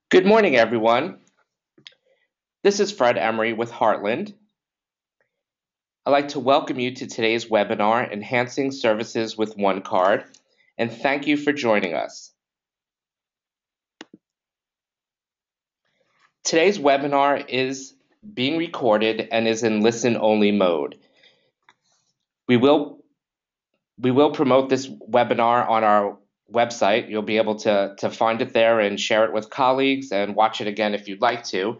Good morning, everyone. This is Fred Emery with Heartland. I'd like to welcome you to today's webinar, Enhancing Services with OneCard, and thank you for joining us. Today's webinar is being recorded and is in listen-only mode. We will promote this webinar on our website. You'll be able to find it there and share it with colleagues and watch it again if you'd like to.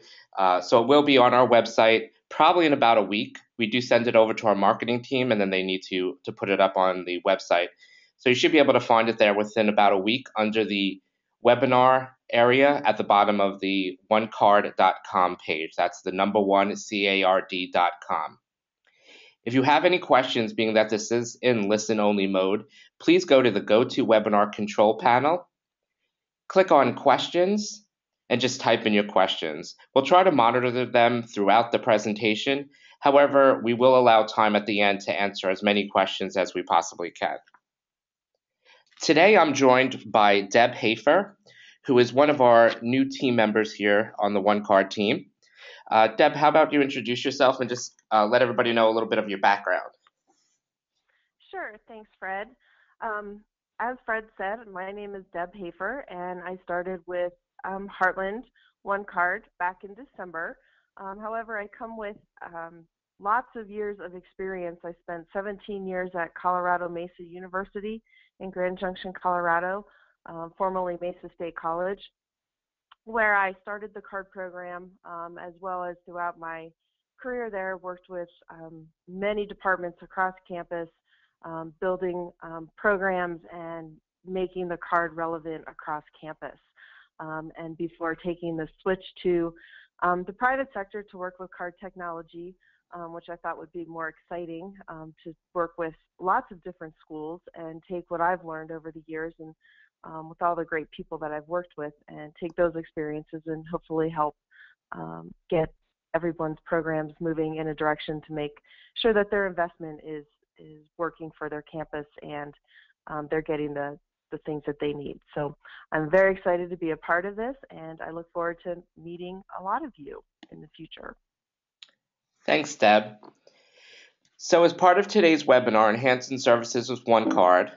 So it will be on our website probably in about a week. We do send it over to our marketing team, and then they need to put it up on the website. So you should be able to find it there within about a week under the webinar area at the bottom of the onecard.com page. That's the number one, CARD.com. If you have any questions, being that this is in listen-only mode, please go to the GoToWebinar control panel, click on Questions, and just type in your questions. We'll try to monitor them throughout the presentation. However, we will allow time at the end to answer as many questions as we possibly can. Today, I'm joined by Deb Hafer, who is one of our new team members here on the OneCard team. Deb, how about you introduce yourself and just let everybody know a little bit of your background? Sure, thanks, Fred. As Fred said, my name is Deb Hafer, and I started with Heartland OneCard back in December. However, I come with lots of years of experience. I spent 17 years at Colorado Mesa University in Grand Junction, Colorado, formerly Mesa State College, where I started the card program, as well as throughout my career there, worked with many departments across campus, building programs and making the card relevant across campus. And before taking the switch to the private sector to work with card technology, which I thought would be more exciting, to work with lots of different schools and take what I've learned over the years and with all the great people that I've worked with and take those experiences and hopefully help get everyone's programs moving in a direction to make sure that their investment is working for their campus and they're getting the things that they need. So I'm very excited to be a part of this, and I look forward to meeting a lot of you in the future. Thanks, Deb. So as part of today's webinar, Enhancing Services with OneCard,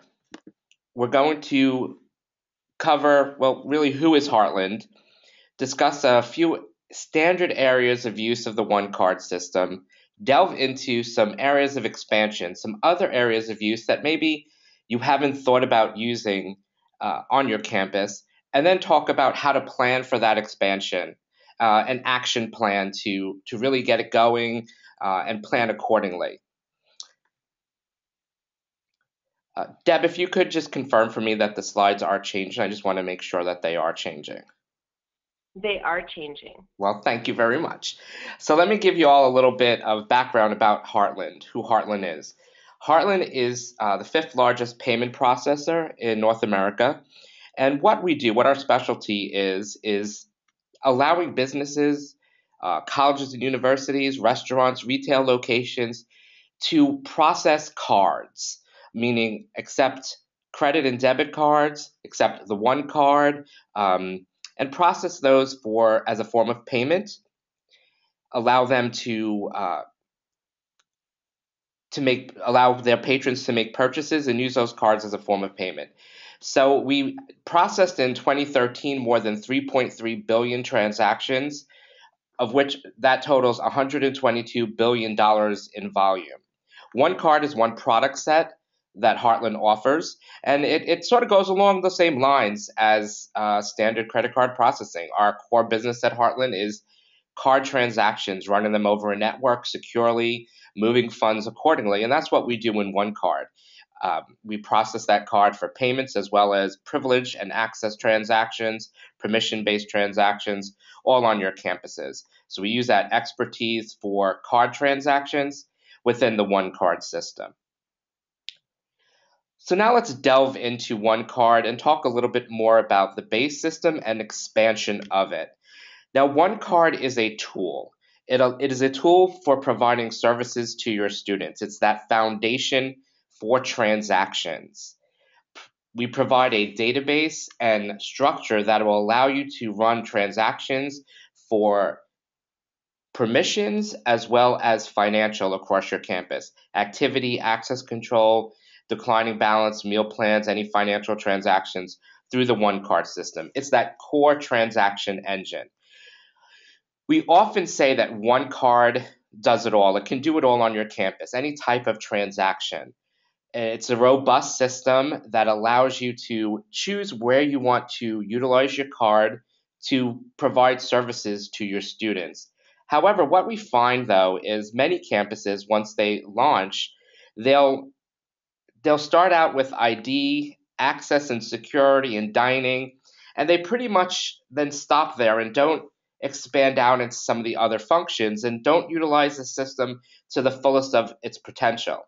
we're going to cover, well, really who is Heartland, discuss a few standard areas of use of the OneCard system, delve into some areas of expansion, some other areas of use that maybe you haven't thought about using on your campus, and then talk about how to plan for that expansion, an action plan to really get it going and plan accordingly. Deb, if you could just confirm for me that the slides are changing, I just want to make sure that they are changing. They are changing. Well, thank you very much. So let me give you all a little bit of background about Heartland, who Heartland is. Heartland is the fifth largest payment processor in North America. And what we do, what our specialty is allowing businesses, colleges and universities, restaurants, retail locations to process cards, meaning accept credit and debit cards, accept the OneCard, and process those as a form of payment. Allow them to allow their patrons to make purchases and use those cards as a form of payment. So we processed in 2013 more than 3.3 billion transactions, of which that totals $122 billion in volume. OneCard is one product set that Heartland offers, and it sort of goes along the same lines as standard credit card processing. Our core business at Heartland is card transactions, running them over a network securely, moving funds accordingly, and that's what we do in OneCard. We process that card for payments as well as privilege and access transactions, permission-based transactions, all on your campuses. So we use that expertise for card transactions within the OneCard system. So now let's delve into OneCard and talk a little bit more about the base system and expansion of it. Now, OneCard is a tool. It is a tool for providing services to your students. It's that foundation for transactions. we provide a database and structure that will allow you to run transactions for permissions as well as financial across your campus, activity, access control, declining balance, meal plans, any financial transactions through the OneCard system. It's that core transaction engine. We often say that OneCard does it all. It can do it all on your campus, any type of transaction. It's a robust system that allows you to choose where you want to utilize your card to provide services to your students. However, what we find though is many campuses, once they launch, they'll they'll start out with ID, access and security, and dining, and they pretty much then stop there and don't expand out into some of the other functions and don't utilize the system to the fullest of its potential.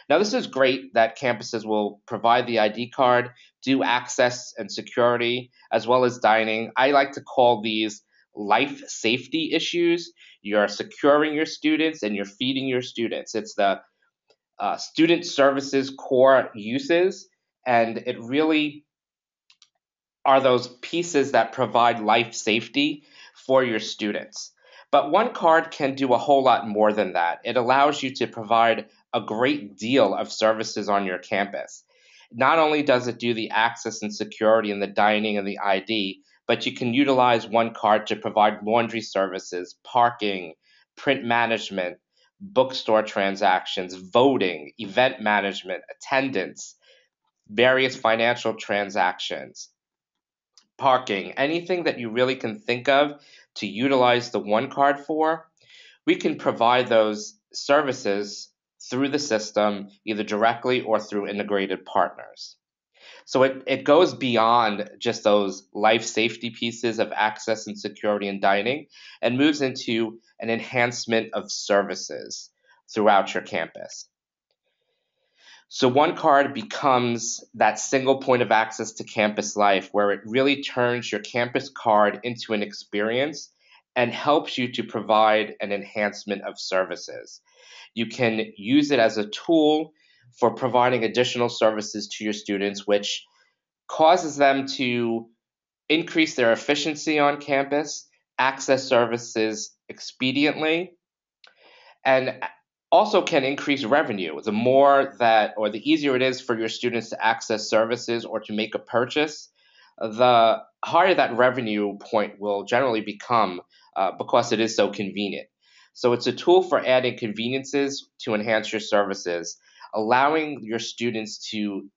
Now, this is great that campuses will provide the ID card, do access and security, as well as dining. I like to call these life safety issues. You're securing your students and you're feeding your students. It's the student services core uses, and it really are those pieces that provide life safety for your students. But OneCard can do a whole lot more than that. It allows you to provide a great deal of services on your campus. Not only does it do the access and security and the dining and the ID, but you can utilize OneCard to provide laundry services, parking, print management, bookstore transactions, voting, event management, attendance, various financial transactions, parking, anything that you really can think of to utilize the OneCard for, we can provide those services through the system, either directly or through integrated partners. So it goes beyond just those life safety pieces of access and security and dining and moves into an enhancement of services throughout your campus. So OneCard becomes that single point of access to campus life where it really turns your campus card into an experience and helps you to provide an enhancement of services. You can use it as a tool for providing additional services to your students, which causes them to increase their efficiency on campus, access services expediently, and also can increase revenue. The more that, or the easier it is for your students to access services or to make a purchase, the higher that revenue point will generally become because it is so convenient. So it's a tool for adding conveniences to enhance your services, allowing your students to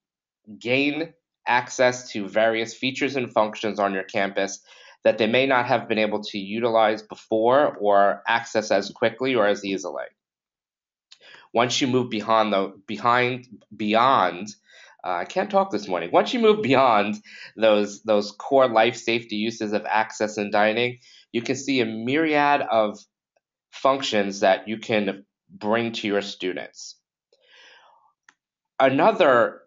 gain access to various features and functions on your campus that they may not have been able to utilize before or access as quickly or as easily. Once you move beyond, I can't talk this morning. Once you move beyond those core life safety uses of access and dining, you can see a myriad of functions that you can bring to your students. Another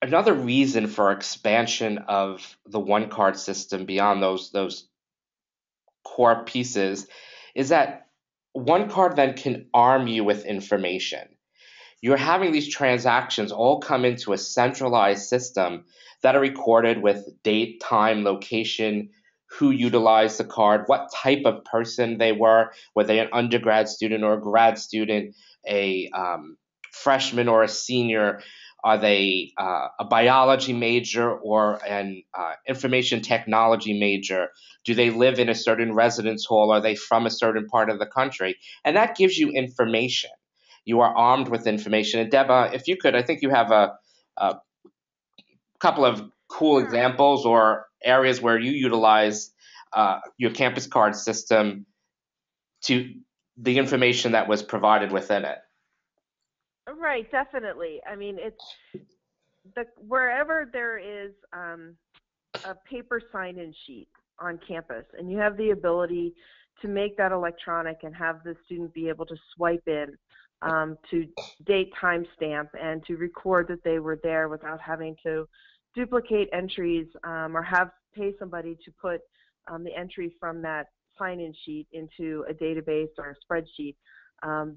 another reason for expansion of the OneCard system beyond those core pieces is that OneCard then can arm you with information. You're having these transactions all come into a centralized system that are recorded with date, time, location, who utilized the card, what type of person they were they an undergrad student or a grad student, a freshman or a senior, are they a biology major or an information technology major? Do they live in a certain residence hall? Are they from a certain part of the country? And that gives you information. You are armed with information. And Deb, if you could, I think you have a couple of cool Sure. examples or areas where you utilize your campus card system to the information that was provided within it. Right, definitely. I mean, it's wherever there is a paper sign-in sheet on campus, and you have the ability to make that electronic and have the student be able to swipe in to date timestamp and to record that they were there without having to duplicate entries or pay somebody to put the entry from that sign-in sheet into a database or a spreadsheet.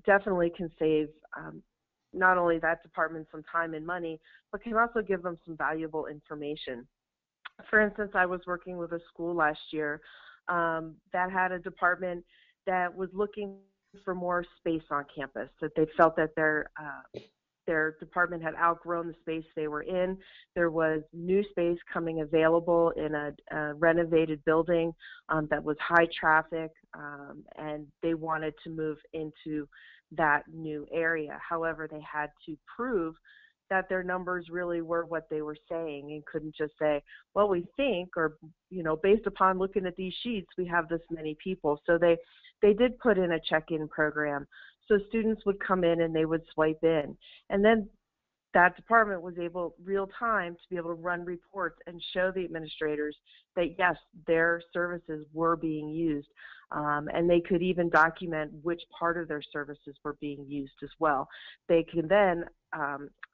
Definitely can save not only that department some time and money, but can also give them some valuable information. For instance, I was working with a school last year that had a department that was looking for more space on campus, that they felt that their department had outgrown the space they were in. There was new space coming available in a renovated building that was high traffic, and they wanted to move into that new area. However, they had to prove that their numbers really were what they were saying and couldn't just say, well, we think, or, based upon looking at these sheets, we have this many people. So they did put in a check-in program. So students would come in and they would swipe in. And then that department was able, real time, to be able to run reports and show the administrators that, yes, their services were being used. And they could even document which part of their services were being used as well. They can then,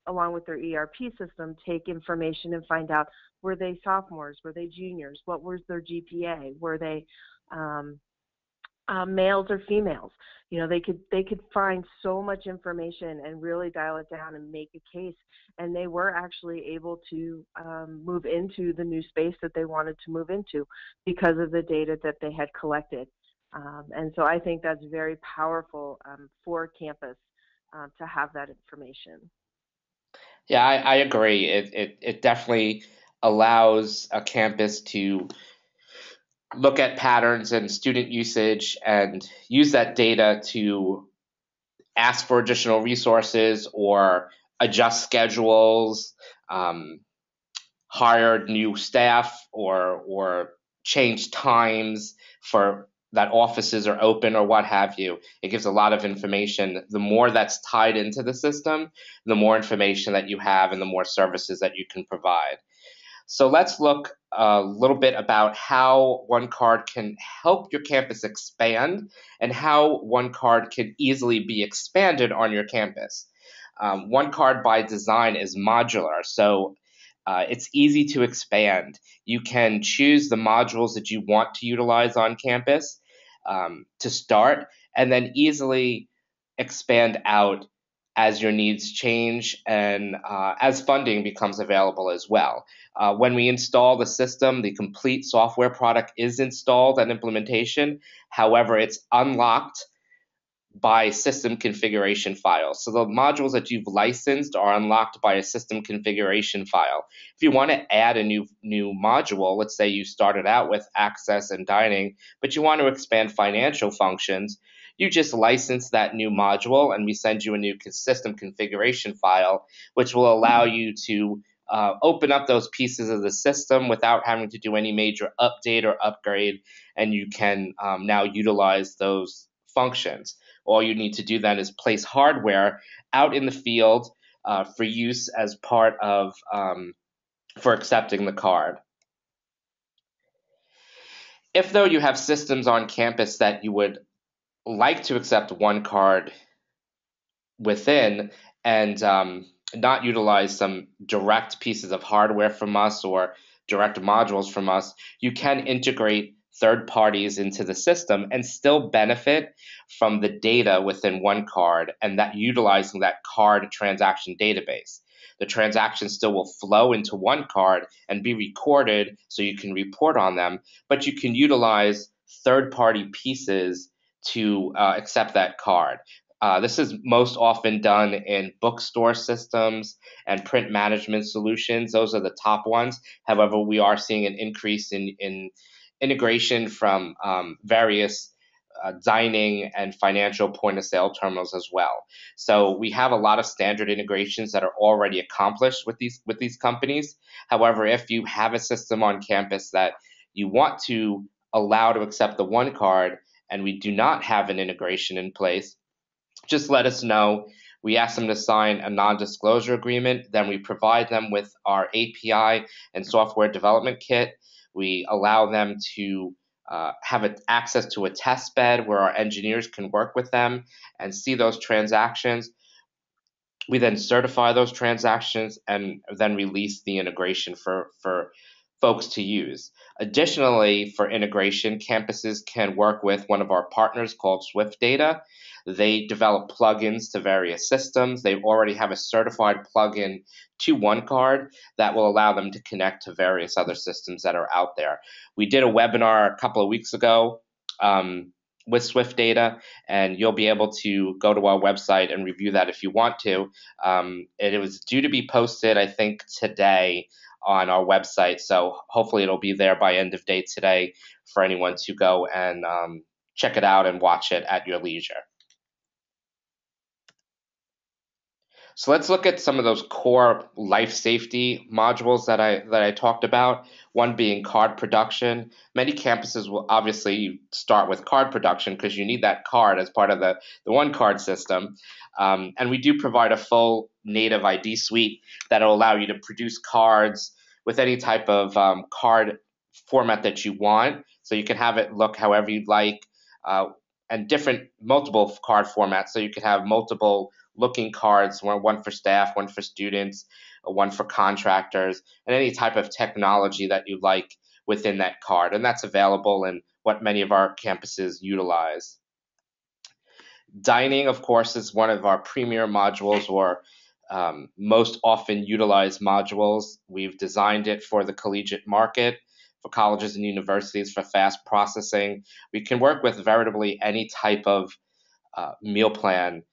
along with their ERP system, take information and find out, were they sophomores, were they juniors, what was their GPA, were they males or females. They could find so much information and really dial it down and make a case. And they were actually able to move into the new space that they wanted to move into because of the data that they had collected. And so I think that's very powerful for campus to have that information. Yeah, I agree. It definitely allows a campus to look at patterns and student usage and use that data to ask for additional resources or adjust schedules, um, hire new staff, or change times for that offices are open or what have you. It gives a lot of information. The more that's tied into the system, the more information that you have and the more services that you can provide. So let's look a little bit about how OneCard can help your campus expand and how OneCard can easily be expanded on your campus. OneCard by design is modular, so it's easy to expand. You can choose the modules that you want to utilize on campus to start, and then easily expand out as your needs change and as funding becomes available as well. When we install the system, the complete software product is installed at implementation. However, it's unlocked by system configuration files. So the modules that you've licensed are unlocked by a system configuration file. If you want to add a new module, let's say you started out with access and dining, but you want to expand financial functions, you just license that new module and we send you a new system configuration file, which will allow you to open up those pieces of the system without having to do any major update or upgrade, and you can now utilize those functions. All you need to do then is place hardware out in the field for use as part of for accepting the card. If though you have systems on campus that you would like to accept OneCard within and not utilize some direct pieces of hardware from us or direct modules from us, you can integrate third parties into the system and still benefit from the data within OneCard and that utilizing that card transaction database. The transactions still will flow into OneCard and be recorded so you can report on them, but you can utilize third party pieces to accept that card. This is most often done in bookstore systems and print management solutions. Those are the top ones. However, we are seeing an increase in integration from various dining and financial point of sale terminals as well. So we have a lot of standard integrations that are already accomplished with these companies. However, if you have a system on campus that you want to allow to accept the OneCard and we do not have an integration in place, just let us know. We ask them to sign a non-disclosure agreement. Then we provide them with our API and software development kit. We allow them to have access to a test bed where our engineers can work with them and see those transactions. We then certify those transactions and then release the integration for folks to use. Additionally, for integration, campuses can work with one of our partners called Swift Data. They develop plugins to various systems. They already have a certified plugin to OneCard that will allow them to connect to various other systems that are out there. We did a webinar a couple of weeks ago with Swift Data, and you'll be able to go to our website and review that if you want to. It was due to be posted, I think, today on our website, so hopefully it'll be there by end of day today for anyone to go and check it out and watch it at your leisure. So let's look at some of those core life safety modules that I talked about. One being card production. Many campuses will obviously start with card production because you need that card as part of the OneCard system. And we do provide a full native ID suite that will allow you to produce cards with any type of card format that you want. So you can have it look however you'd like, and multiple card formats. So you can have multiple looking cards, one for staff, one for students, one for contractors, and any type of technology that you like within that card. And that's available in what many of our campuses utilize. Dining, of course, is one of our premier modules or most often utilized modules. We've designed it for the collegiate market, for colleges and universities for fast processing. We can work with veritably any type of meal plan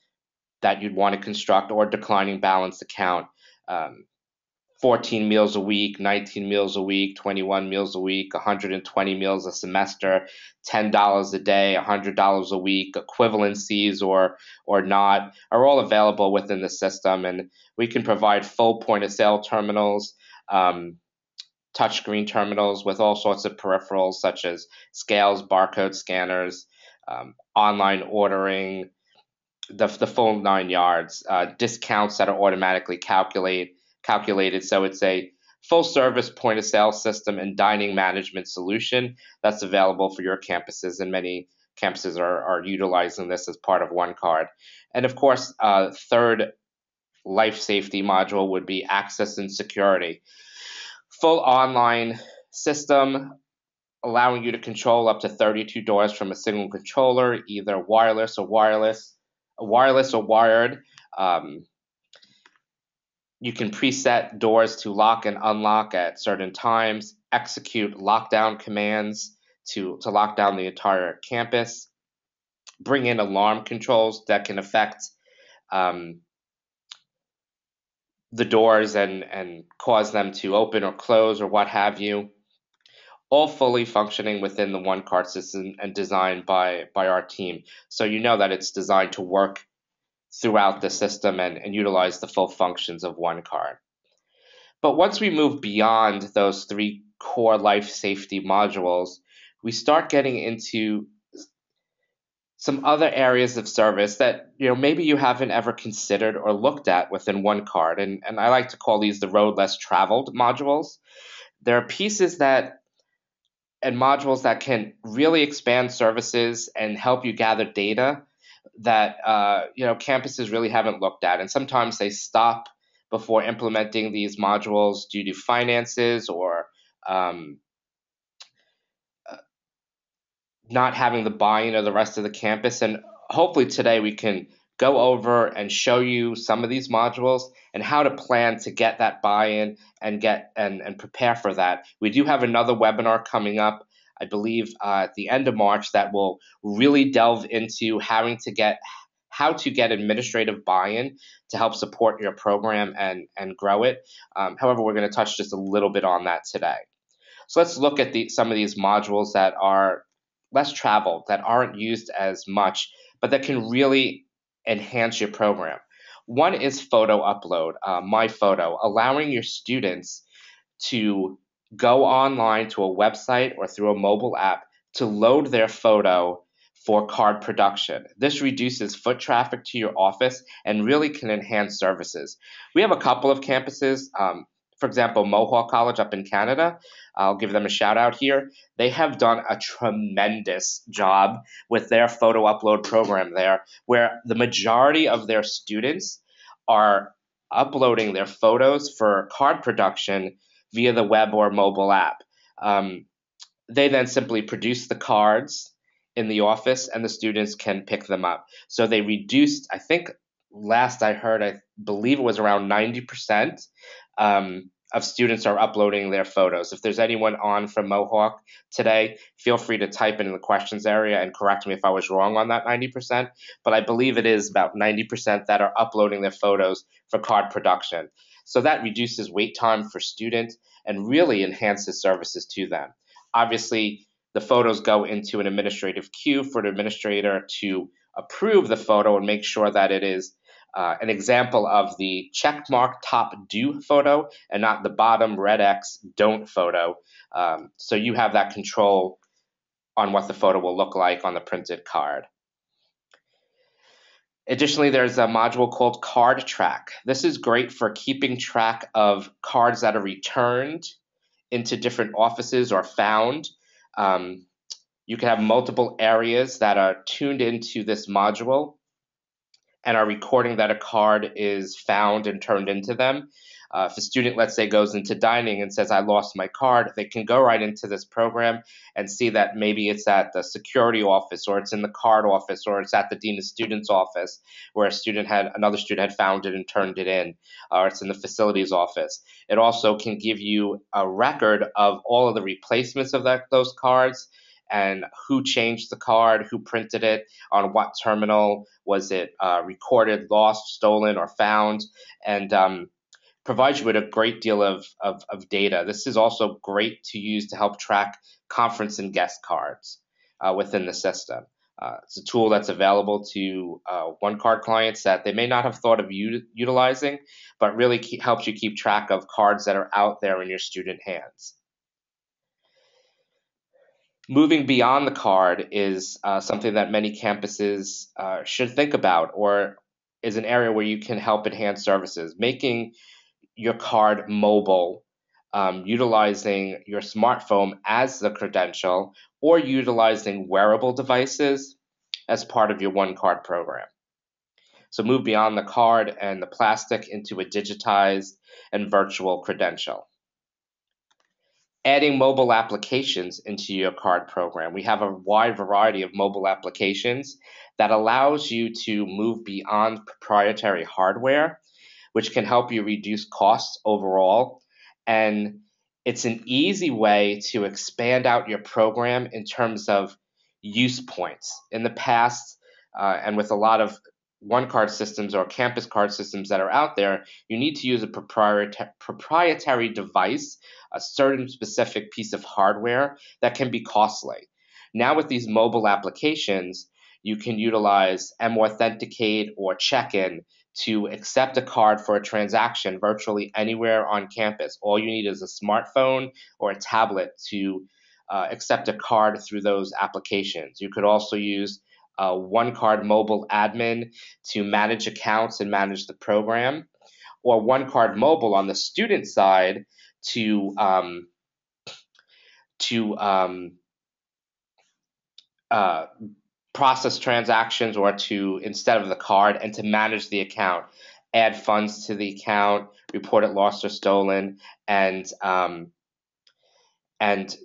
that you'd want to construct or declining balance account. 14 meals a week, 19 meals a week, 21 meals a week, 120 meals a semester, $10 a day, $100 a week, equivalencies or not, are all available within the system. And we can provide full point of sale terminals, touchscreen terminals with all sorts of peripherals such as scales, barcode scanners, online ordering, the full 9 yards, discounts that are automatically calculated. So it's a full service point of sale system and dining management solution that's available for your campuses, and many campuses are utilizing this as part of OneCard. And of course, third life safety module would be access and security. Full online system allowing you to control up to 32 doors from a single controller, either wireless or wired. You can preset doors to lock and unlock at certain times, execute lockdown commands to lock down the entire campus, bring in alarm controls that can affect the doors and cause them to open or close or what have you. All fully functioning within the OneCard system and designed by our team. So you know that it's designed to work throughout the system and utilize the full functions of OneCard. But once we move beyond those three core life safety modules, we start getting into some other areas of service that maybe you haven't ever considered or looked at within OneCard. And I like to call these the road less traveled modules. There are pieces and modules that can really expand services and help you gather data that campuses really haven't looked at, and sometimes they stop before implementing these modules due to finances or not having the buy-in of the rest of the campus. And hopefully today we can go over and show you some of these modules and how to plan to get that buy-in and get and prepare for that. We do have another webinar coming up, I believe, at the end of March, that will really delve into how to get administrative buy-in to help support your program and grow it. However, we're going to touch just a little bit on that today. So let's look at some of these modules that are less traveled, that aren't used as much, but that can really enhance your program. One is photo upload, My Photo, allowing your students to go online to a website or through a mobile app to load their photo for card production. This reduces foot traffic to your office and really can enhance services. We have a couple of campuses, for example, Mohawk College up in Canada. I'll give them a shout out here. They have done a tremendous job with their photo upload program there, where the majority of their students are uploading their photos for card production via the web or mobile app. Um, they then simply produce the cards in the office and the students can pick them up. So they reduced, I think last I heard, I believe it was around 90% of students are uploading their photos. If there's anyone on from Mohawk today, feel free to type in the questions area and correct me if I was wrong on that 90%. But I believe it is about 90% that are uploading their photos for card production. So that reduces wait time for students and really enhances services to them. Obviously, the photos go into an administrative queue for an administrator to approve the photo and make sure that it is an example of the checkmark top do photo and not the bottom red X don't photo. So you have that control on what the photo will look like on the printed card. Additionally, there's a module called Card Track. This is great for keeping track of cards that are returned into different offices or found. Um, you can have multiple areas that are tuned into this module and are recording that a card is found and turned into them. If a student, let's say, goes into dining and says, I lost my card, they can go right into this program and see that maybe it's at the security office or it's in the card office or it's at the dean of students office where another student had found it and turned it in, or it's in the facilities office. It also can give you a record of all of the replacements of those cards and who changed the card, who printed it, on what terminal was it recorded, lost, stolen, or found, and provides you with a great deal of data. This is also great to use to help track conference and guest cards within the system. It's a tool that's available to OneCard clients that they may not have thought of utilizing, but really helps you keep track of cards that are out there in your student hands. Moving beyond the card is something that many campuses should think about, or is an area where you can help enhance services. Making your card mobile, utilizing your smartphone as the credential, or utilizing wearable devices as part of your OneCard program. So move beyond the card and the plastic into a digitized and virtual credential. Adding mobile applications into your card program. We have a wide variety of mobile applications that allows you to move beyond proprietary hardware, which can help you reduce costs overall. And it's an easy way to expand out your program in terms of use points. In the past, and with a lot of OneCard systems or campus card systems that are out there, you need to use a proprietary device, a certain specific piece of hardware that can be costly. Now, with these mobile applications, you can utilize M-Authenticate or Check-in to accept a card for a transaction virtually anywhere on campus. All you need is a smartphone or a tablet to accept a card through those applications. You could also use OneCard Mobile Admin to manage accounts and manage the program, or OneCard Mobile on the student side to to uh, process transactions, or to, instead of the card, and to manage the account, add funds to the account, report it lost or stolen, and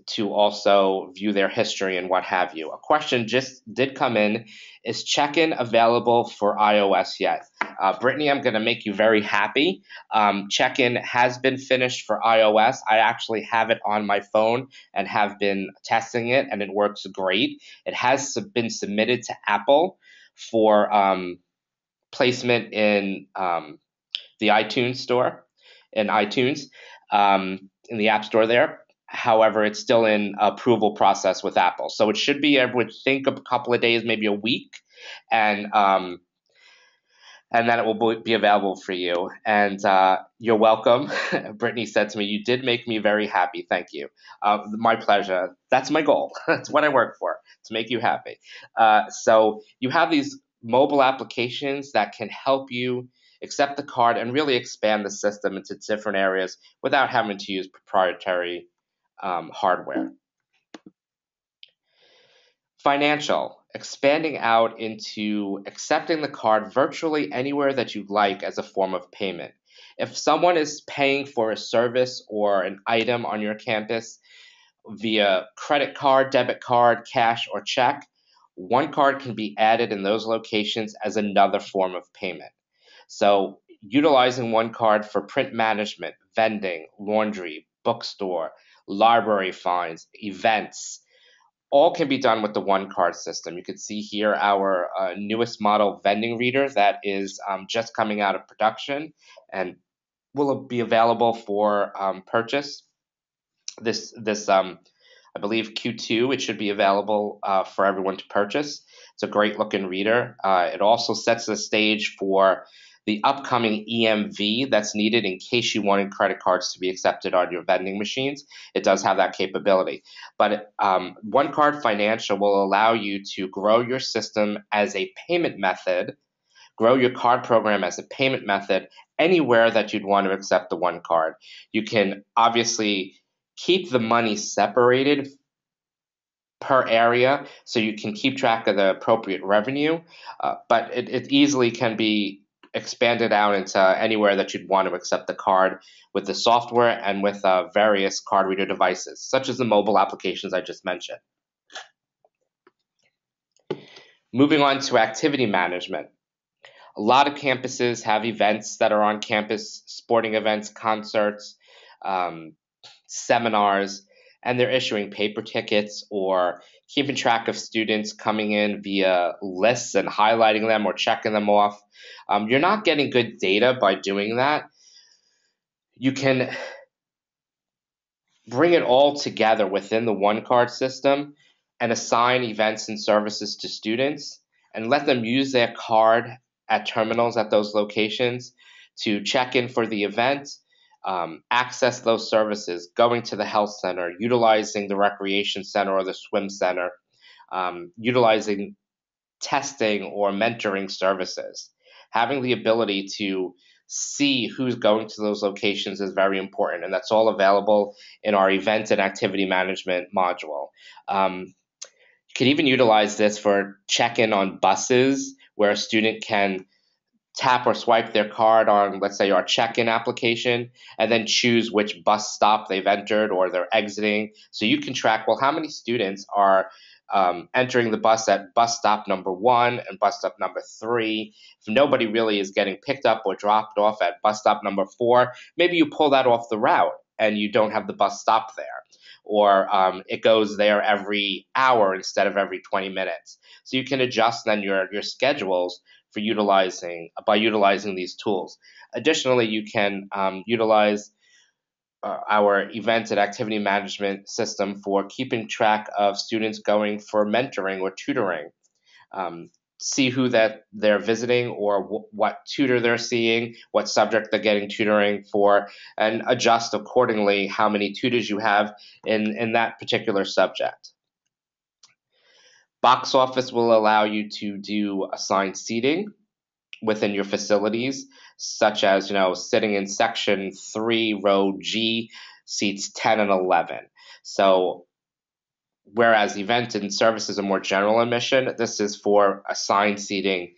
to also view their history and what have you. A question just did come in. Is check-in available for iOS yet? Brittany, I'm going to make you very happy. Check-in has been finished for iOS. I actually have it on my phone and have been testing it, and it works great. It has been submitted to Apple for placement in the iTunes store, in iTunes, in the App Store there. However, it's still in approval process with Apple. So it should be, I would think, a couple of days, maybe a week, and then it will be available for you. And you're welcome. Brittany said to me, you did make me very happy. Thank you. My pleasure. That's my goal. That's what I work for, to make you happy. So you have these mobile applications that can help you accept the card and really expand the system into different areas without having to use proprietary hardware. Financial, expanding out into accepting the card virtually anywhere that you'd like as a form of payment. If someone is paying for a service or an item on your campus via credit card, debit card, cash, or check, OneCard can be added in those locations as another form of payment. So, utilizing OneCard for print management, vending, laundry, bookstore, library fines, events, all can be done with the OneCard system. You can see here our newest model vending reader that is just coming out of production and will be available for purchase this I believe Q2. It should be available for everyone to purchase. It's a great looking reader. It also sets the stage for the upcoming EMV that's needed in case you wanted credit cards to be accepted on your vending machines. It does have that capability. But OneCard Financial will allow you to grow your system as a payment method, grow your card program as a payment method anywhere that you'd want to accept the one card. You can obviously keep the money separated per area so you can keep track of the appropriate revenue, but it easily can be expanded out into anywhere that you'd want to accept the card with the software and with various card reader devices, such as the mobile applications I just mentioned. Moving on to activity management. A lot of campuses have events that are on campus, sporting events, concerts, um, seminars, and they're issuing paper tickets or keeping track of students coming in via lists and highlighting them or checking them off. You're not getting good data by doing that. You can bring it all together within the one card system and assign events and services to students and let them use their card at terminals at those locations to check in for the event, access those services, going to the health center, utilizing the recreation center or the swim center, utilizing testing or mentoring services. Having the ability to see who's going to those locations is very important, and that's all available in our event and activity management module. You can even utilize this for check-in on buses where a student can tap or swipe their card on, let's say, our check-in application, and then choose which bus stop they've entered or they're exiting. So you can track, well, how many students are entering the bus at bus stop number 1 and bus stop number 3. If nobody really is getting picked up or dropped off at bus stop number 4, maybe you pull that off the route and you don't have the bus stop there. Or it goes there every hour instead of every 20 minutes. So you can adjust then your schedules for utilizing these tools. Additionally, you can utilize our events and activity management system for keeping track of students going for mentoring or tutoring. See who that they're visiting or what tutor they're seeing, what subject they're getting tutoring for, and adjust accordingly how many tutors you have in that particular subject. Box office will allow you to do assigned seating within your facilities, such as sitting in section 3, row G, seats 10 and 11. So whereas event and services are more general admission, this is for assigned seating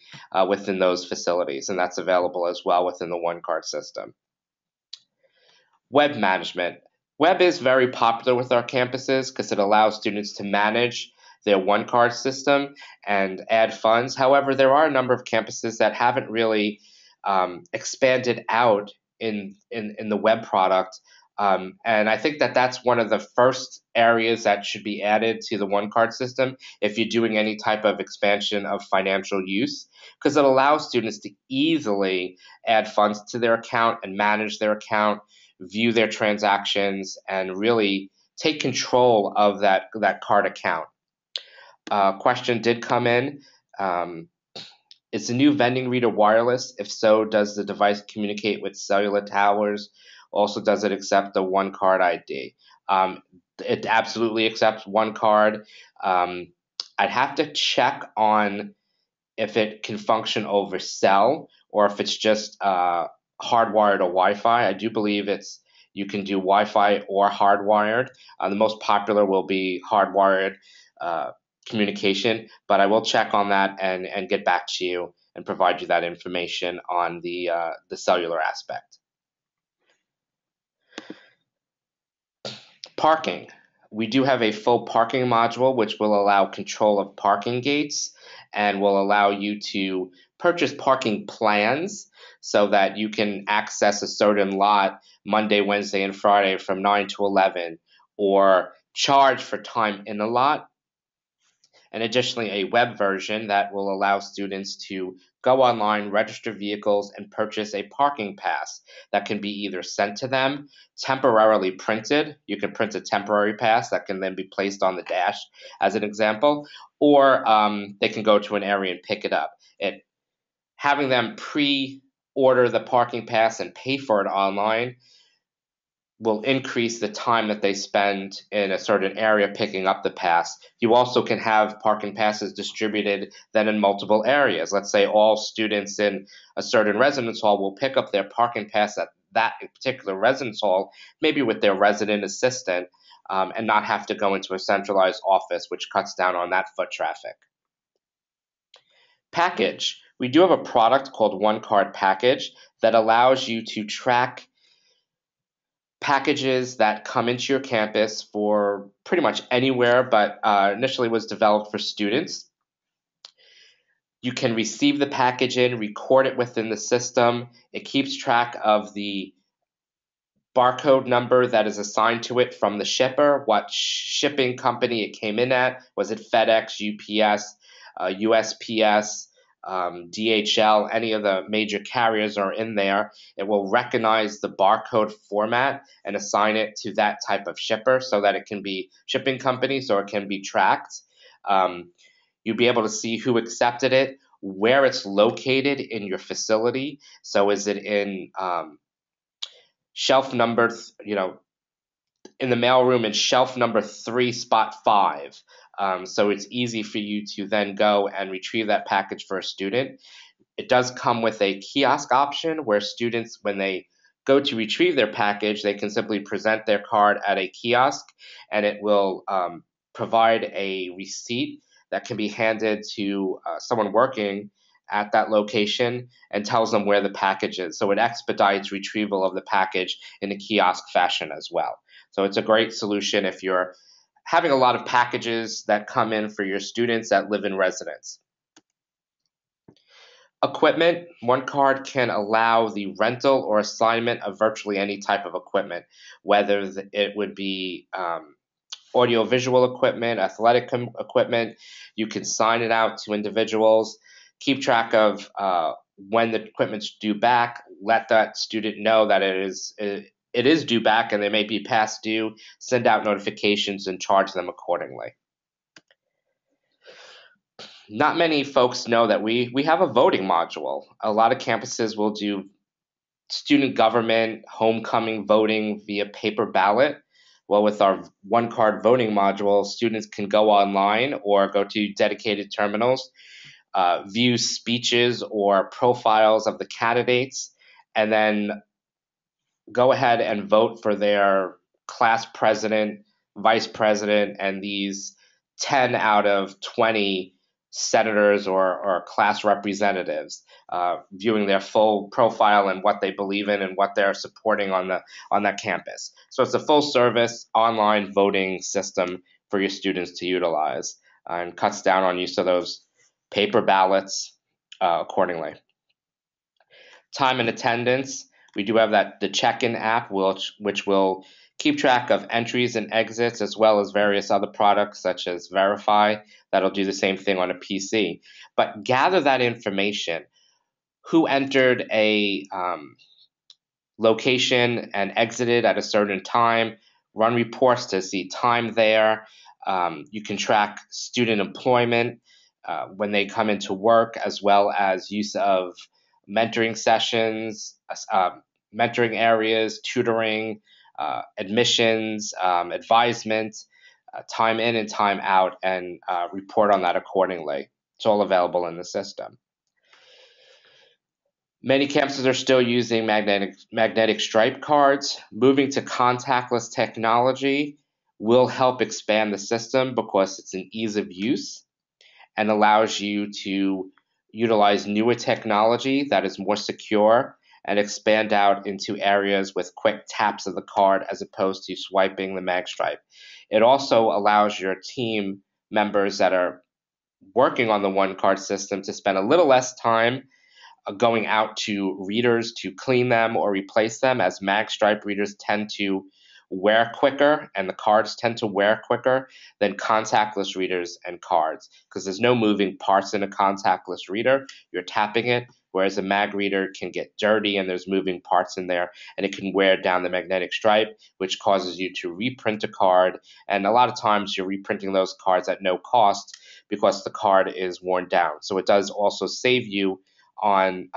within those facilities, and that's available as well within the one card system. Web management. Web is very popular with our campuses because it allows students to manage their one card system and add funds. However, there are a number of campuses that haven't really expanded out in the web product. And I think that that's one of the first areas that should be added to the one card system if you're doing any type of expansion of financial use, because it allows students to easily add funds to their account and manage their account, view their transactions, and really take control of that card account. Question did come in. Is the new vending reader wireless? If so, does the device communicate with cellular towers? Also, does it accept the one card ID? It absolutely accepts one card. I'd have to check on if it can function over cell or if it's just hardwired or Wi-Fi. I do believe you can do Wi-Fi or hardwired. The most popular will be hardwired communication, but I will check on that and get back to you and provide you that information on the cellular aspect. Parking. We do have a full parking module which will allow control of parking gates and will allow you to purchase parking plans so that you can access a certain lot Monday, Wednesday, and Friday from 9 to 11, or charge for time in a lot, and additionally a web version that will allow students to go online, register vehicles, and purchase a parking pass that can be either sent to them, temporarily printed. You can print a temporary pass that can then be placed on the dash, as an example, or they can go to an area and pick it up. Having them pre-order the parking pass and pay for it online will increase the time that they spend in a certain area picking up the pass. You also can have parking passes distributed then in multiple areas. Let's say all students in a certain residence hall will pick up their parking pass at that particular residence hall, maybe with their resident assistant, and not have to go into a centralized office, which cuts down on that foot traffic. Package. We do have a product called OneCard Package that allows you to track packages that come into your campus for pretty much anywhere, but initially was developed for students. You can receive the package in, record it within the system. It keeps track of the barcode number that is assigned to it from the shipper, what shipping company it came in at. Was it FedEx, UPS, USPS, DHL? Any of the major carriers are in there. It will recognize the barcode format and assign it to that type of shipper so that it can be shipping company, so it can be tracked. You'll be able to see who accepted it, where it's located in your facility. So is it in shelf number, in the mailroom in shelf number 3, spot 5. So it's easy for you to then go and retrieve that package for a student. It does come with a kiosk option where students, when they go to retrieve their package, they can simply present their card at a kiosk, and it will provide a receipt that can be handed to someone working at that location and tells them where the package is. So it expedites retrieval of the package in a kiosk fashion as well. So it's a great solution if you're having a lot of packages that come in for your students that live in residence. Equipment. OneCard can allow the rental or assignment of virtually any type of equipment, whether it would be audiovisual equipment, athletic equipment. You can sign it out to individuals, keep track of when the equipment's due back, let that student know that it is due back and they may be past due, send out notifications and charge them accordingly. Not many folks know that we have a voting module. A lot of campuses will do student government, homecoming voting via paper ballot. Well, with our OneCard voting module, students can go online or go to dedicated terminals, view speeches or profiles of the candidates, and then go ahead and vote for their class president, vice president, and these 10 out of 20 senators or class representatives, viewing their full profile and what they believe in and what they're supporting on that campus. So it's a full service online voting system for your students to utilize, and cuts down on use of those paper ballots accordingly. Time and attendance. We do have the check-in app, which will keep track of entries and exits, as well as various other products such as Verify. That'll do the same thing on a PC. But gather that information. Who entered a location and exited at a certain time? Run reports to see time there. You can track student employment when they come into work, as well as use of mentoring sessions, mentoring areas, tutoring, admissions, advisement, time in and time out, and report on that accordingly. It's all available in the system. Many campuses are still using magnetic stripe cards. Moving to contactless technology will help expand the system because it's an ease of use and allows you to utilize newer technology that is more secure and expand out into areas with quick taps of the card as opposed to swiping the mag stripe. It also allows your team members that are working on the OneCard system to spend a little less time going out to readers to clean them or replace them, as mag stripe readers tend to wear quicker and the cards tend to wear quicker than contactless readers and cards, because there's no moving parts in a contactless reader. You're tapping it, whereas a mag reader can get dirty and there's moving parts in there, and it can wear down the magnetic stripe, which causes you to reprint a card. And a lot of times you're reprinting those cards at no cost because the card is worn down. So it does also save you on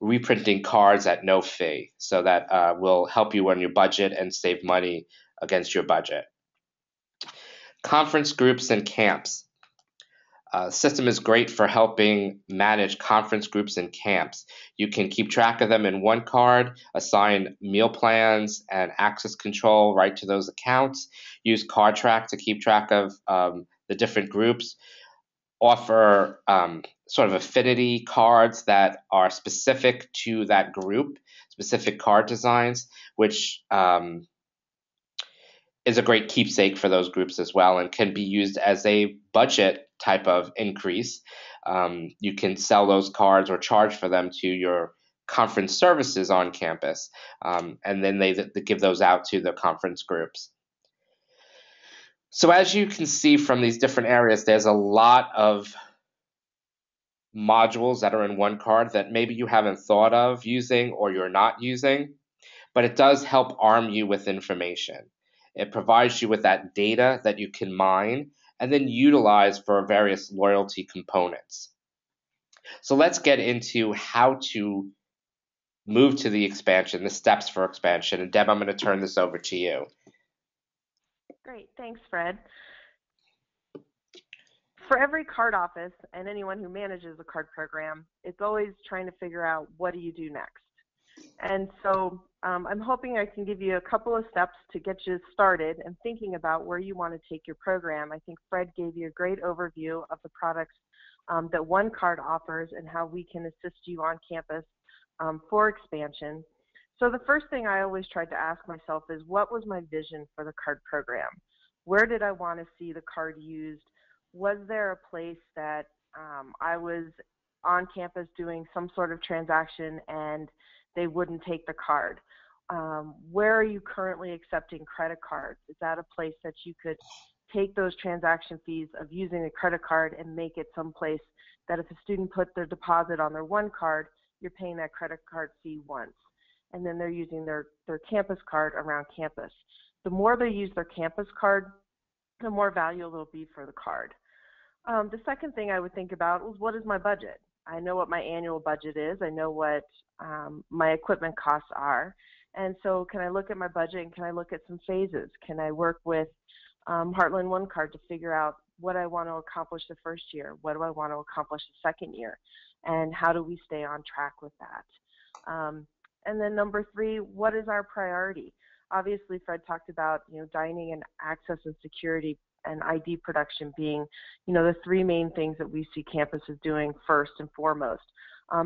reprinting cards at no fee. So that will help you on your budget and save money against your budget. Conference groups and camps. System is great for helping manage conference groups and camps. You can keep track of them in OneCard, assign meal plans and access control right to those accounts, use CardTrack to keep track of the different groups, offer sort of affinity cards that are specific to that group, specific card designs, which is a great keepsake for those groups as well and can be used as a budget type of increase. You can sell those cards or charge for them to your conference services on campus, and then they give those out to the conference groups. So as you can see from these different areas, there's a lot of modules that are in OneCard that maybe you haven't thought of using or you're not using, but it does help arm you with information. It provides you with that data that you can mine and then utilize for various loyalty components. So let's get into how to move to the expansion, the steps for expansion. And Deb, I'm going to turn this over to you. Great, thanks, Fred. For every card office and anyone who manages a card program, it's always trying to figure out, what do you do next? And so I'm hoping I can give you a couple of steps to get you started and thinking about where you want to take your program. I think Fred gave you a great overview of the products that OneCard offers and how we can assist you on campus for expansion. So the first thing I always tried to ask myself is, what was my vision for the card program? Where did I want to see the card used? Was there a place that I was on campus doing some sort of transaction and they wouldn't take the card? Where are you currently accepting credit cards? Is that a place that you could take those transaction fees of using a credit card and make it someplace that if a student put their deposit on their OneCard, you're paying that credit card fee once, and then they're using their campus card around campus. The more they use their campus card, the more value it'll be for the card. The second thing I would think about was, what is my budget? I know what my annual budget is. I know what my equipment costs are. And so can I look at my budget and can I look at some phases? Can I work with Heartland OneCard to figure out what I want to accomplish the first year? What do I want to accomplish the second year? And how do we stay on track with that? And then number three, what is our priority? Obviously, Fred talked about, dining and access and security and ID production being, the three main things that we see campuses doing first and foremost.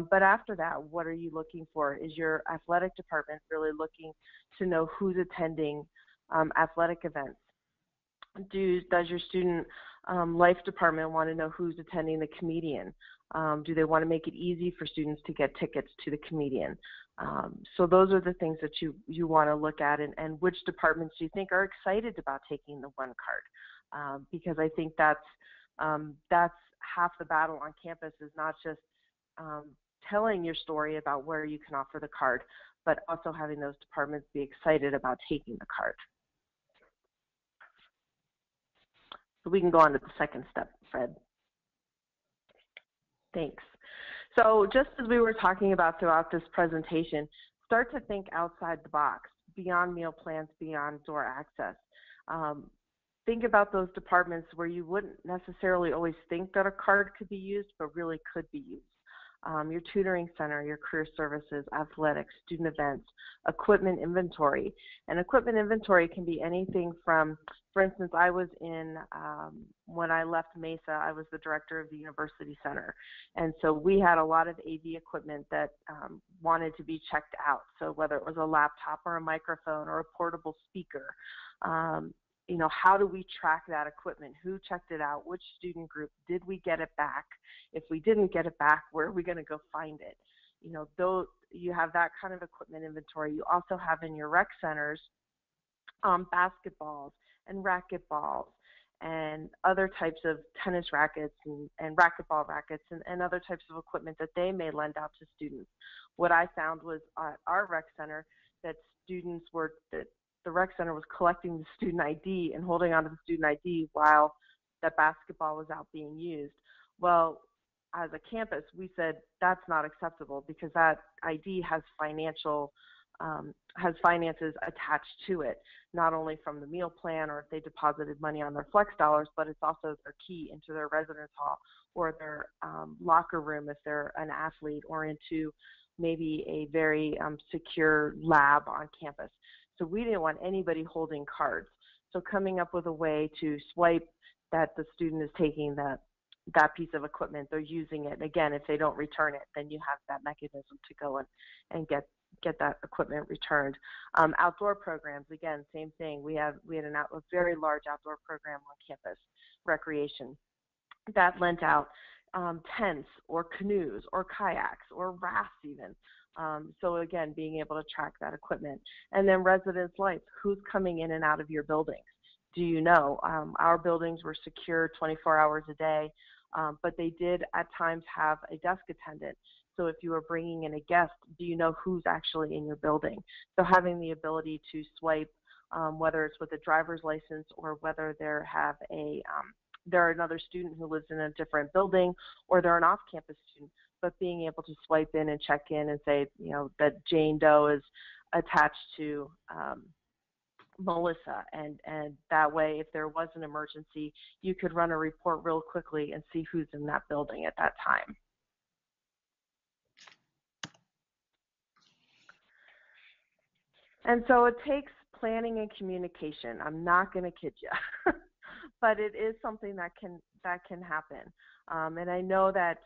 But after that, what are you looking for? Is your athletic department really looking to know who's attending athletic events? Does your student life department want to know who's attending the comedian? Do they want to make it easy for students to get tickets to the comedian? So those are the things that you want to look at, and which departments do you think are excited about taking the OneCard? Because I think that's half the battle on campus, is not just telling your story about where you can offer the card, but also having those departments be excited about taking the card. So we can go on to the second step, Fred. Thanks. So just as we were talking about throughout this presentation, start to think outside the box, beyond meal plans, beyond door access. Think about those departments where you wouldn't necessarily always think that a card could be used, but really could be used. your tutoring center, your career services, athletics, student events, equipment inventory. And equipment inventory can be anything from, for instance, I was in, when I left Mesa, I was the director of the University Center. And so we had a lot of AV equipment that wanted to be checked out. So whether it was a laptop or a microphone or a portable speaker, how do we track that equipment? Who checked it out? Which student group? Did we get it back? If we didn't get it back, where are we going to go find it? Though you have that kind of equipment inventory. You also have in your rec centers basketballs and racquetballs and other types of tennis rackets and racquetball rackets and other types of equipment that they may lend out to students. What I found was at our rec center that the rec center was collecting the student ID and holding onto the student ID while that basketball was out being used. Well, as a campus, we said that's not acceptable because that ID has finances attached to it, not only from the meal plan or if they deposited money on their flex dollars, but it's also their key into their residence hall or their locker room if they're an athlete, or into maybe a very secure lab on campus. So we didn't want anybody holding cards. So coming up with a way to swipe that the student is taking that piece of equipment, they're using it. Again, if they don't return it, then you have that mechanism to go and get that equipment returned. Outdoor programs, again, same thing. We had a very large outdoor program on campus, recreation, that lent out tents or canoes or kayaks or rafts even. So again, being able to track that equipment. And then residence life, who's coming in and out of your buildings? Do you know? Our buildings were secure 24 hours a day, but they did at times have a desk attendant. So if you were bringing in a guest, do you know who's actually in your building? So having the ability to swipe, whether it's with a driver's license or whether they're another student who lives in a different building, or they're an off-campus student, but being able to swipe in and check in and say, that Jane Doe is attached to Melissa, and that way, if there was an emergency, you could run a report real quickly and see who's in that building at that time. And so it takes planning and communication. I'm not going to kid you, but it is something that can happen. And I know that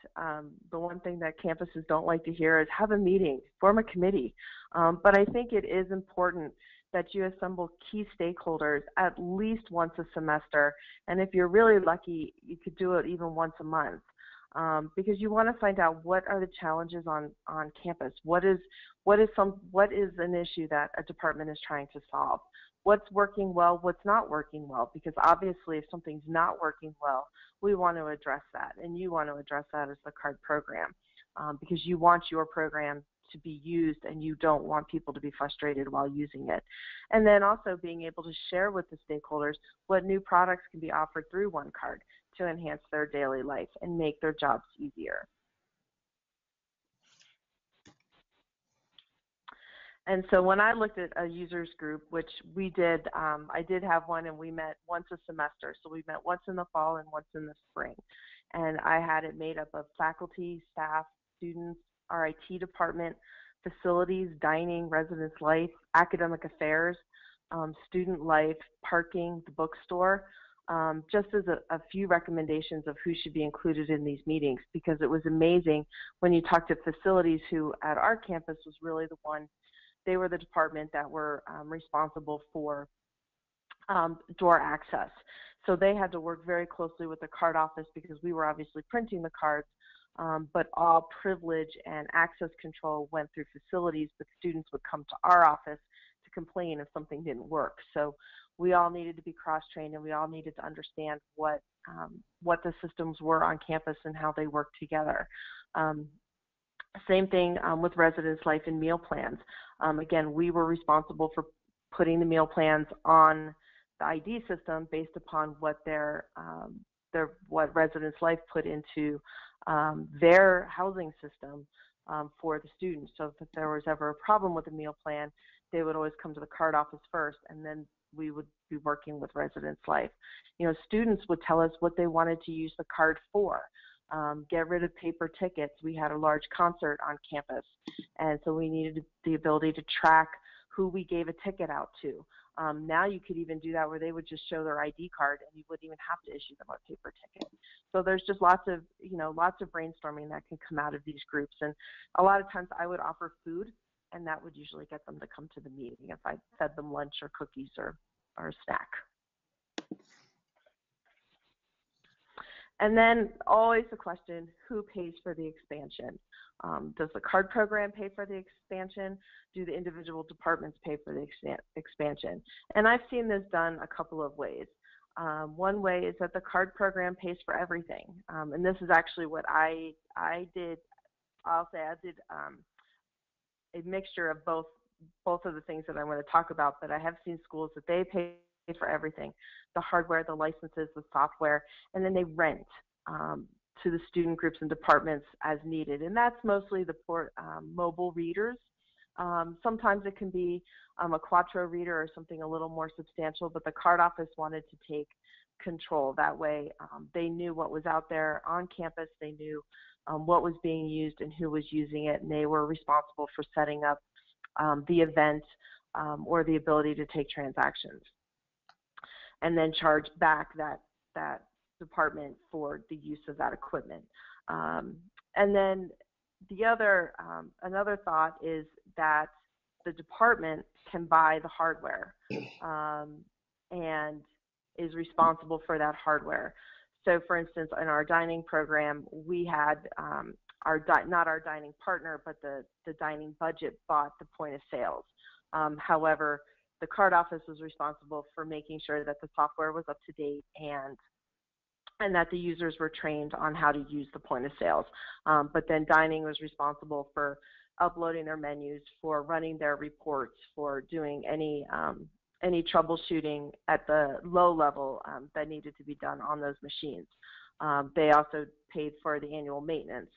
the one thing that campuses don't like to hear is have a meeting, form a committee. But I think it is important that you assemble key stakeholders at least once a semester. And if you're really lucky, you could do it even once a month. Because you want to find out what are the challenges on campus. What is an issue that a department is trying to solve? What's working well, what's not working well? Because obviously if something's not working well, we want to address that, and you want to address that as the CARD program, because you want your program to be used and you don't want people to be frustrated while using it. And then also being able to share with the stakeholders what new products can be offered through OneCard to enhance their daily life and make their jobs easier. And so when I looked at a users group, which we did, I did have one, and we met once a semester. So we met once in the fall and once in the spring. And I had it made up of faculty, staff, students, our IT department, facilities, dining, residence life, academic affairs, student life, parking, the bookstore, just as a few recommendations of who should be included in these meetings, because it was amazing when you talk to facilities, who at our campus was really they were the department that were responsible for door access. So they had to work very closely with the card office because we were obviously printing the cards, but all privilege and access control went through facilities, but students would come to our office to complain if something didn't work. So we all needed to be cross-trained, and we all needed to understand what the systems were on campus and how they worked together. Same thing with residence life and meal plans. Again, we were responsible for putting the meal plans on the ID system based upon what what residence life put into their housing system for the students. So if there was ever a problem with the meal plan, they would always come to the card office first, and then we would be working with residence life. Students would tell us what they wanted to use the card for. get rid of paper tickets. We had a large concert on campus, and so we needed the ability to track who we gave a ticket out to. Now you could even do that where they would just show their ID card and you wouldn't even have to issue them a paper ticket. So there's just lots of brainstorming that can come out of these groups. And a lot of times I would offer food, and that would usually get them to come to the meeting if I fed them lunch or cookies or a snack. And then always the question, who pays for the expansion? Does the card program pay for the expansion? Do the individual departments pay for the expansion? And I've seen this done a couple of ways. One way is that the card program pays for everything. And this is actually what I did. I'll say I did a mixture of both of the things that I want to talk about, but I have seen schools that they pay for everything, the hardware, the licenses, the software, and then they rent to the student groups and departments as needed. And that's mostly the mobile readers. Sometimes it can be a Quattro reader or something a little more substantial, but the card office wanted to take control. That way they knew what was out there on campus, they knew what was being used and who was using it, and they were responsible for setting up the event or the ability to take transactions, and then charge back that department for the use of that equipment. And then the other another thought is that the department can buy the hardware and is responsible for that hardware. So for instance, in our dining program, we had not our dining partner, but the dining budget bought the point of sales. However, the card office was responsible for making sure that the software was up to date and that the users were trained on how to use the point of sales. But then dining was responsible for uploading their menus, for running their reports, for doing any troubleshooting at the low level that needed to be done on those machines. They also paid for the annual maintenance.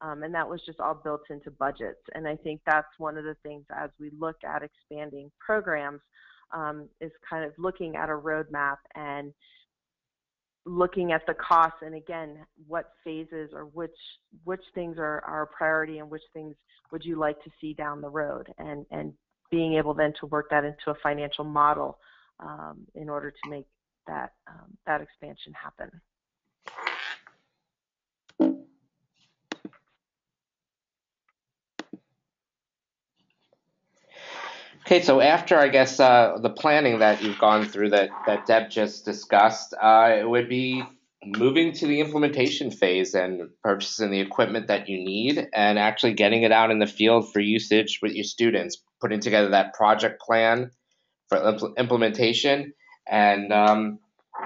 And that was just all built into budgets. And I think that's one of the things as we look at expanding programs is kind of looking at a roadmap and looking at the costs, and again, what phases or which things are a priority and which things would you like to see down the road, and being able then to work that into a financial model in order to make that expansion happen. Okay, so after, I guess, the planning that you've gone through that Deb just discussed, it would be moving to the implementation phase and purchasing the equipment that you need and actually getting it out in the field for usage with your students, putting together that project plan for implementation, and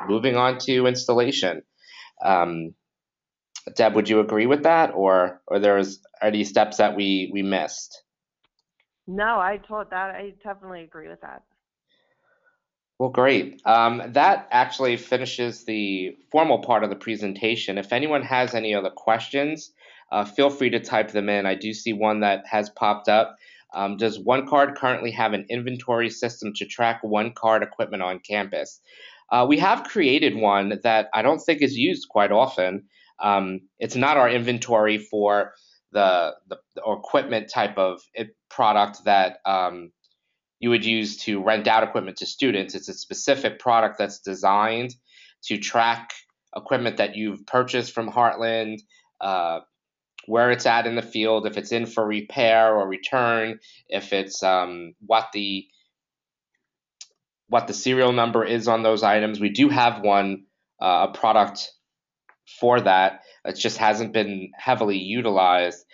moving on to installation. Deb, would you agree with that, or there's any steps that we missed? No, I definitely agree with that. Well, great. That actually finishes the formal part of the presentation. If anyone has any other questions, feel free to type them in. I do see one that has popped up. Does OneCard currently have an inventory system to track OneCard equipment on campus? We have created one that I don't think is used quite often. It's not our inventory for the equipment type of product that you would use to rent out equipment to students. It's a specific product that's designed to track equipment that you've purchased from Heartland, where it's at in the field, if it's in for repair or return, if it's what the serial number is on those items. We do have a product for that. It just hasn't been heavily utilized.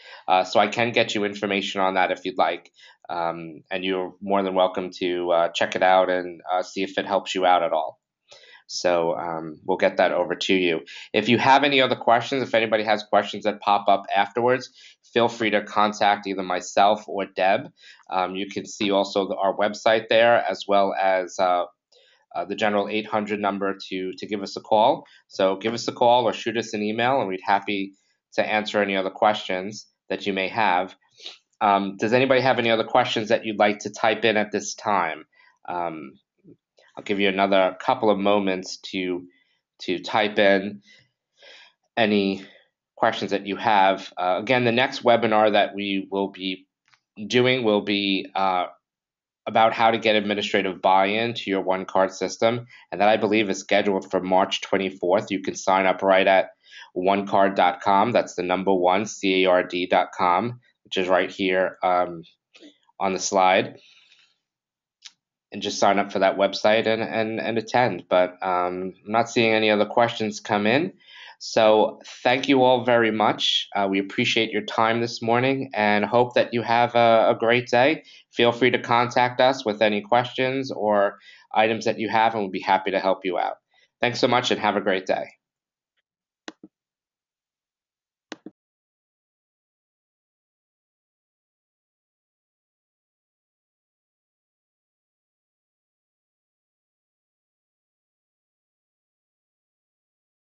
So I can get you information on that if you'd like. And you're more than welcome to check it out and see if it helps you out at all. So we'll get that over to you. If you have any other questions, if anybody has questions that pop up afterwards, feel free to contact either myself or Deb. You can see also our website there, as well as the general 800 number to give us a call. So give us a call or shoot us an email, and we'd be happy to answer any other questions that you may have. Does anybody have any other questions that you'd like to type in at this time? I'll give you another couple of moments to type in any questions that you have. Again, the next webinar that we will be doing will be about how to get administrative buy-in to your OneCard system, and that I believe is scheduled for March 24th. You can sign up right at onecard.com. That's the number one, CARD.com, which is right here on the slide. And just sign up for that website and attend. But I'm not seeing any other questions come in. So thank you all very much. We appreciate your time this morning and hope that you have a great day. Feel free to contact us with any questions or items that you have, and we'll be happy to help you out. Thanks so much and have a great day.